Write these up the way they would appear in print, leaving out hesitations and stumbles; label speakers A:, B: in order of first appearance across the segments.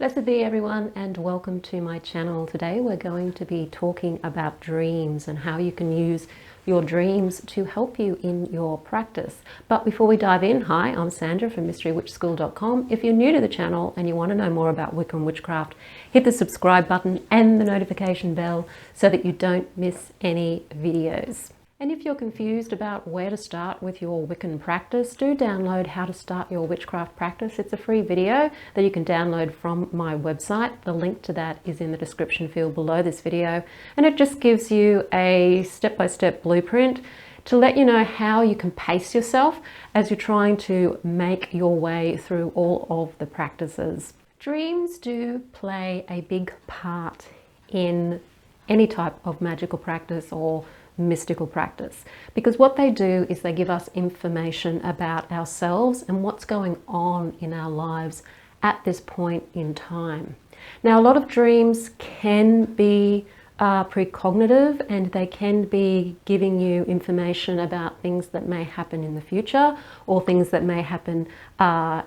A: Blessed be everyone, and welcome to my channel. Today we're going to be talking about dreams and how you can use your dreams to help you in your practice. But before we dive in, hi, I'm Sandra from MysteryWitchSchool.com. If you're new to the channel and you want to know more about Wicca and witchcraft, hit the subscribe button and the notification bell so that you don't miss any videos. And if you're confused about where to start with your Wiccan practice, do download How to Start Your Witchcraft Practice. It's a free video that you can download from my website. The link to that is in the description field below this video. And it just gives you a step-by-step blueprint to let you know how you can pace yourself as you're trying to make your way through all of the practices. Dreams do play a big part in any type of magical practice or mystical practice, because what they do is they give us information about ourselves and what's going on in our lives at this point in time. Now, a lot of dreams can be precognitive, and they can be giving you information about things that may happen in the future or things that may happen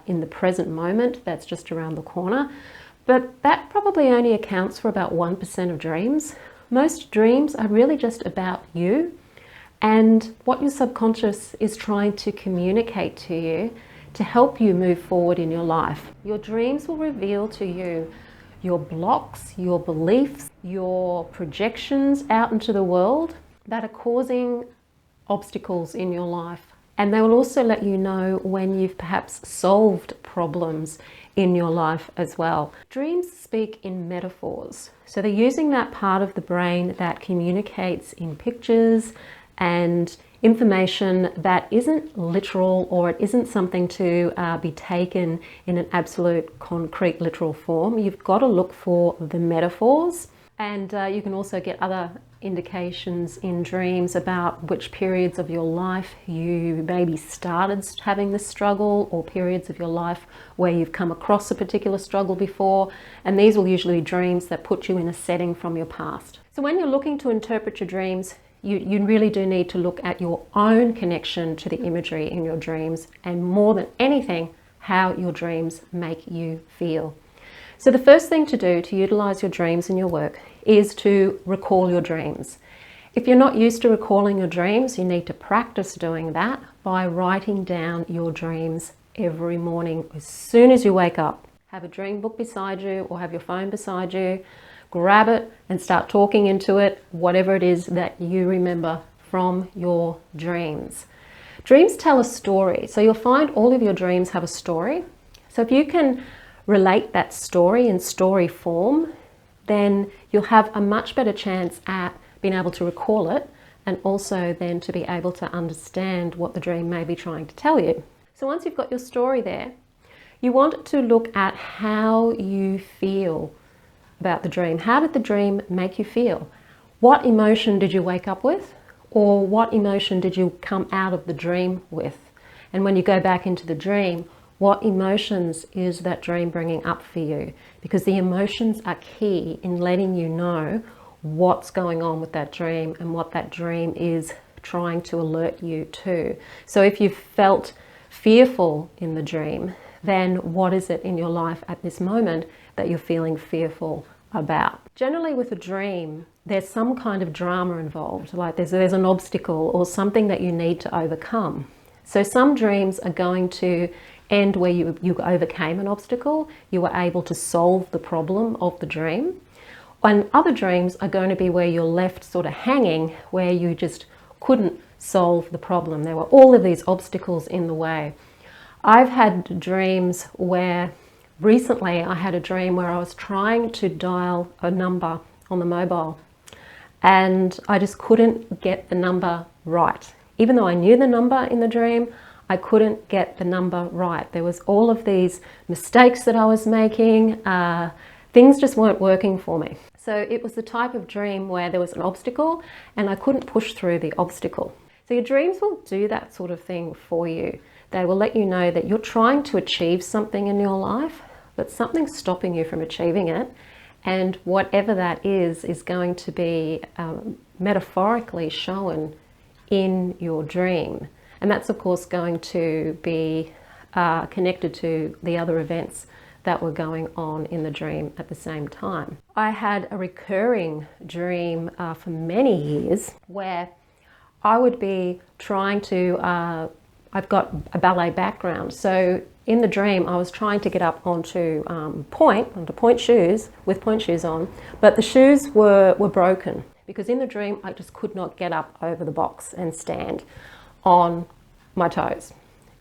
A: in the present moment that's just around the corner. But that probably only accounts for about 1% of dreams. Most dreams are really just about you and what your subconscious is trying to communicate to you to help you move forward in your life. Your dreams will reveal to you your blocks, your beliefs, your projections out into the world that are causing obstacles in your life. And they will also let you know when you've perhaps solved problems in your life as well. Dreams speak in metaphors. So they're using that part of the brain that communicates in pictures and information that isn't literal, or it isn't something to be taken in an absolute concrete literal form. You've got to look for the metaphors. And you can also get other indications in dreams about which periods of your life you maybe started having this struggle, or periods of your life where you've come across a particular struggle before. And these will usually be dreams that put you in a setting from your past. So when you're looking to interpret your dreams, you really do need to look at your own connection to the imagery in your dreams, and more than anything, how your dreams make you feel. So the first thing to do to utilize your dreams in your work is to recall your dreams. If you're not used to recalling your dreams, you need to practice doing that by writing down your dreams every morning as soon as you wake up. Have a dream book beside you or have your phone beside you. Grab it and start talking into it, whatever it is that you remember from your dreams. Dreams tell a story, so you'll find all of your dreams have a story. So if you can relate that story in story form, then you'll have a much better chance at being able to recall it, and also then to be able to understand what the dream may be trying to tell you. So once you've got your story there, you want to look at how you feel about the dream. How did the dream make you feel? What emotion did you wake up with? Or what emotion did you come out of the dream with? And when you go back into the dream, what emotions is that dream bringing up for you? Because the emotions are key in letting you know what's going on with that dream and what that dream is trying to alert you to. So if you felt fearful in the dream, then what is it in your life at this moment that you're feeling fearful about? Generally with a dream, there's some kind of drama involved, like there's an obstacle or something that you need to overcome. So some dreams are going to end where you overcame an obstacle, you were able to solve the problem of the dream. And other dreams are going to be where you're left sort of hanging, where you just couldn't solve the problem. There were all of these obstacles in the way. I've had dreams where, recently I had a dream where I was trying to dial a number on the mobile and I just couldn't get the number right. Even though I knew the number in the dream, I couldn't get the number right. There was all of these mistakes that I was making. Things just weren't working for me. So it was the type of dream where there was an obstacle and I couldn't push through the obstacle. So your dreams will do that sort of thing for you. They will let you know that you're trying to achieve something in your life, but something's stopping you from achieving it. And whatever that is going to be metaphorically shown in your dream. And that's of course going to be connected to the other events that were going on in the dream at the same time. I had a recurring dream for many years where I would be trying to, I've got a ballet background, so in the dream I was trying to get up onto point shoes, with point shoes on, but the shoes were broken, because in the dream I just could not get up over the box and stand on my toes.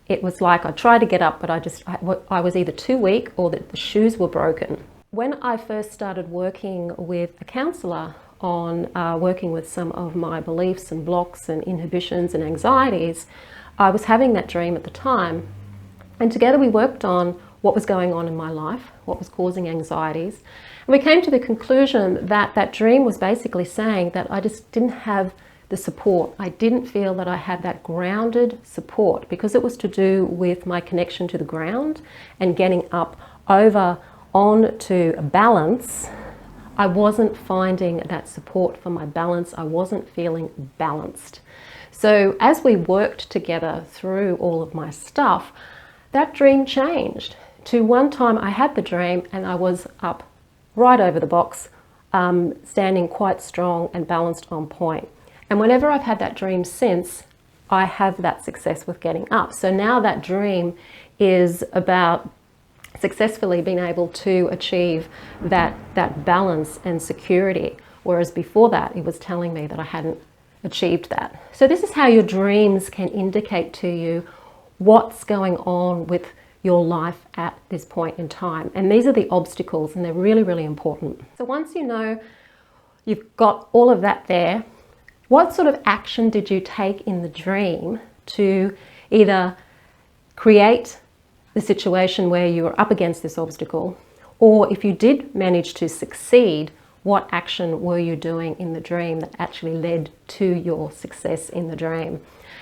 A: It was like I tried to get up, but I was either too weak or that the shoes were broken. When I first started working with a counsellor on working with some of my beliefs and blocks and inhibitions and anxieties, I was having that dream at the time. And together we worked on what was going on in my life, what was causing anxieties. And we came to the conclusion that that dream was basically saying that I just didn't have the support. I didn't feel that I had that grounded support, because it was to do with my connection to the ground and getting up over onto balance. I wasn't finding that support for my balance. I wasn't feeling balanced. So as we worked together through all of my stuff, that dream changed to one time I had the dream and I was up right over the box, standing quite strong and balanced on point. And whenever I've had that dream since, I have that success with getting up. So now that dream is about successfully being able to achieve that balance and security, whereas before that it was telling me that I hadn't achieved that. So this is how your dreams can indicate to you what's going on with your life at this point in time. And these are the obstacles, and they're really, really important. So once you know you've got all of that there, what sort of action did you take in the dream to either create the situation where you were up against this obstacle, or if you did manage to succeed, what action were you doing in the dream that actually led to your success in the dream?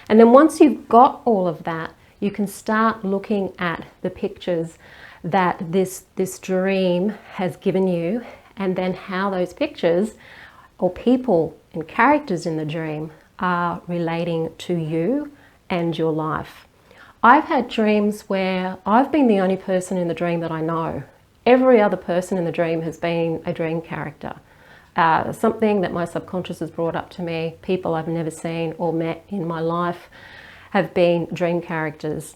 A: And then once you've got all of that, you can start looking at the pictures that this dream has given you, and then how those pictures or people and characters in the dream are relating to you and your life. I've had dreams where I've been the only person in the dream that I know. Every other person in the dream has been a dream character. Something that my subconscious has brought up to me, people I've never seen or met in my life have been dream characters.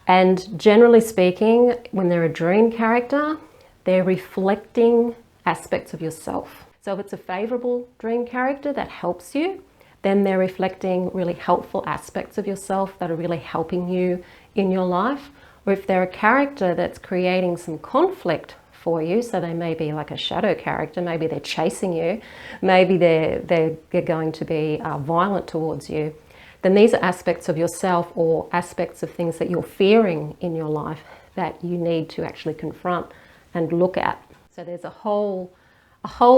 A: And generally speaking, when they're a dream character, they're reflecting aspects of yourself. So if it's a favorable dream character that helps you, then they're reflecting really helpful aspects of yourself that are really helping you in your life. Or if they're a character that's creating some conflict for you, so they may be like a shadow character, maybe they're chasing you, maybe they're going to be violent towards you, then these are aspects of yourself or aspects of things that you're fearing in your life that you need to actually confront and look at. So there's a whole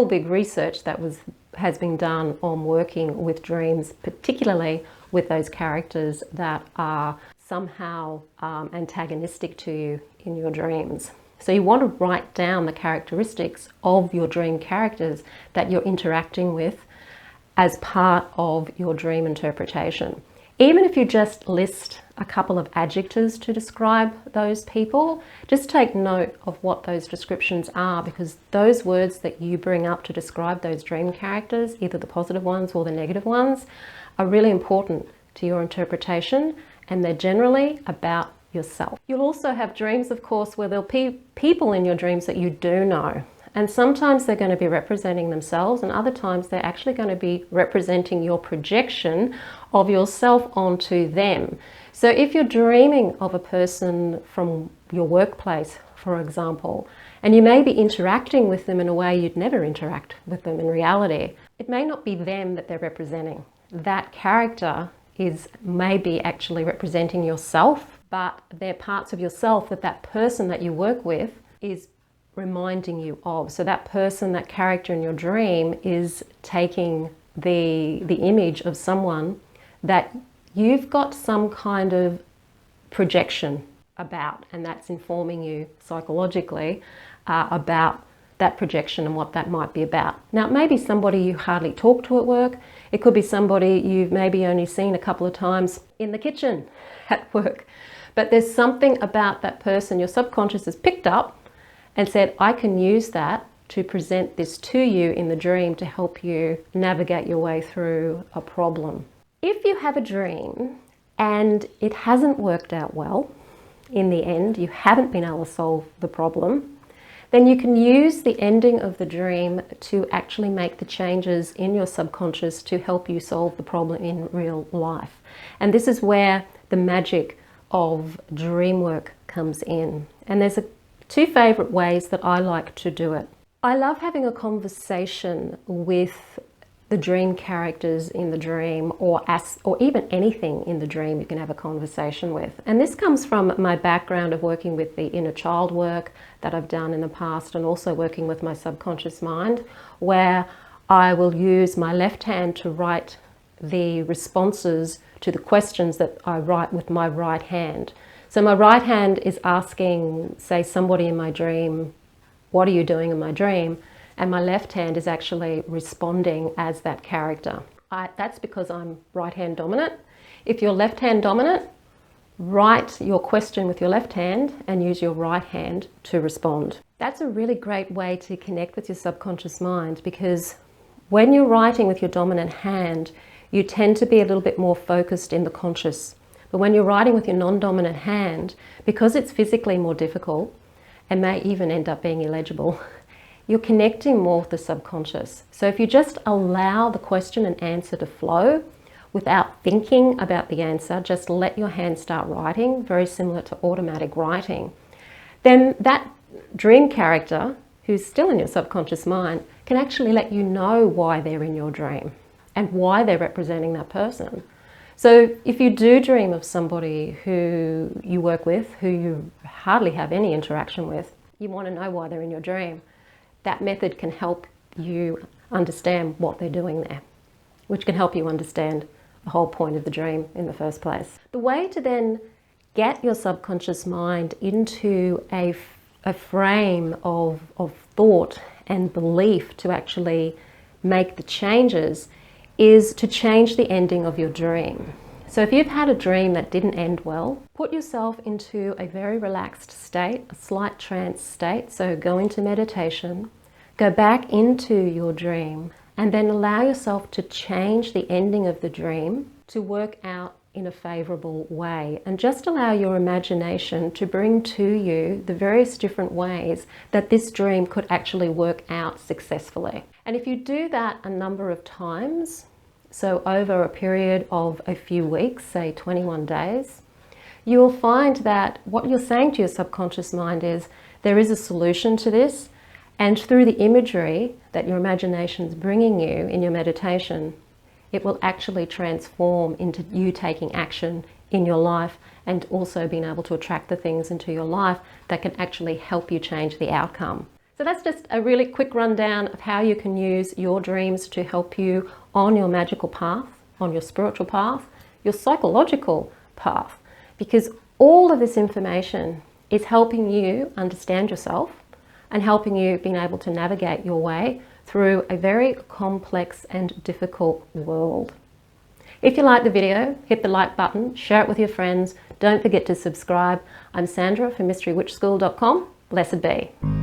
A: big research that has been done on working with dreams, particularly with those characters that are somehow antagonistic to you in your dreams. So you want to write down the characteristics of your dream characters that you're interacting with as part of your dream interpretation. Even if you just list a couple of adjectives to describe those people, just take note of what those descriptions are, because those words that you bring up to describe those dream characters, either the positive ones or the negative ones, are really important to your interpretation, and they're generally about yourself. You'll also have dreams, of course, where there'll be people in your dreams that you do know. And sometimes they're going to be representing themselves, and other times they're actually going to be representing your projection of yourself onto them. So if you're dreaming of a person from your workplace, for example, and you may be interacting with them in a way you'd never interact with them in reality, it may not be them that they're representing. That character is maybe actually representing yourself, but they're parts of yourself that person that you work with is reminding you of. So that person, that character in your dream is taking the image of someone that you've got some kind of projection about, and that's informing you psychologically about that projection and what that might be about. Now, it may be somebody you hardly talk to at work. It could be somebody you've maybe only seen a couple of times in the kitchen at work. But there's something about that person your subconscious has picked up and said, I can use that to present this to you in the dream to help you navigate your way through a problem. If you have a dream and it hasn't worked out well, in the end, you haven't been able to solve the problem, then you can use the ending of the dream to actually make the changes in your subconscious to help you solve the problem in real life. And this is where the magic of dream work comes in. And there's two favorite ways that I like to do it. I love having a conversation with the dream characters in the dream, or even anything in the dream you can have a conversation with. And this comes from my background of working with the inner child work that I've done in the past, and also working with my subconscious mind, where I will use my left hand to write the responses to the questions that I write with my right hand. So my right hand is asking, say, somebody in my dream, what are you doing in my dream? And my left hand is actually responding as that character. That's because I'm right hand dominant. If you're left hand dominant, write your question with your left hand and use your right hand to respond. That's a really great way to connect with your subconscious mind, because when you're writing with your dominant hand, you tend to be a little bit more focused in the conscious. But when you're writing with your non-dominant hand, because it's physically more difficult and may even end up being illegible, you're connecting more with the subconscious. So if you just allow the question and answer to flow without thinking about the answer, just let your hand start writing, very similar to automatic writing, then that dream character, who's still in your subconscious mind, can actually let you know why they're in your dream and why they're representing that person. So if you do dream of somebody who you work with, who you hardly have any interaction with, you want to know why they're in your dream. That method can help you understand what they're doing there, which can help you understand the whole point of the dream in the first place. The way to then get your subconscious mind into a frame of thought and belief to actually make the changes is to change the ending of your dream. So if you've had a dream that didn't end well, put yourself into a very relaxed state, a slight trance state. So go into meditation, go back into your dream, and then allow yourself to change the ending of the dream to work out in a favorable way. And just allow your imagination to bring to you the various different ways that this dream could actually work out successfully. And if you do that a number of times, so over a period of a few weeks, say 21 days, you will find that what you're saying to your subconscious mind is, there is a solution to this, and through the imagery that your imagination is bringing you in your meditation, it will actually transform into you taking action in your life, and also being able to attract the things into your life that can actually help you change the outcome. So that's just a really quick rundown of how you can use your dreams to help you on your magical path, on your spiritual path, your psychological path, because all of this information is helping you understand yourself and helping you being able to navigate your way through a very complex and difficult world. If you like the video, hit the like button, share it with your friends. Don't forget to subscribe. I'm Sandra from MysteryWitchSchool.com. Blessed be.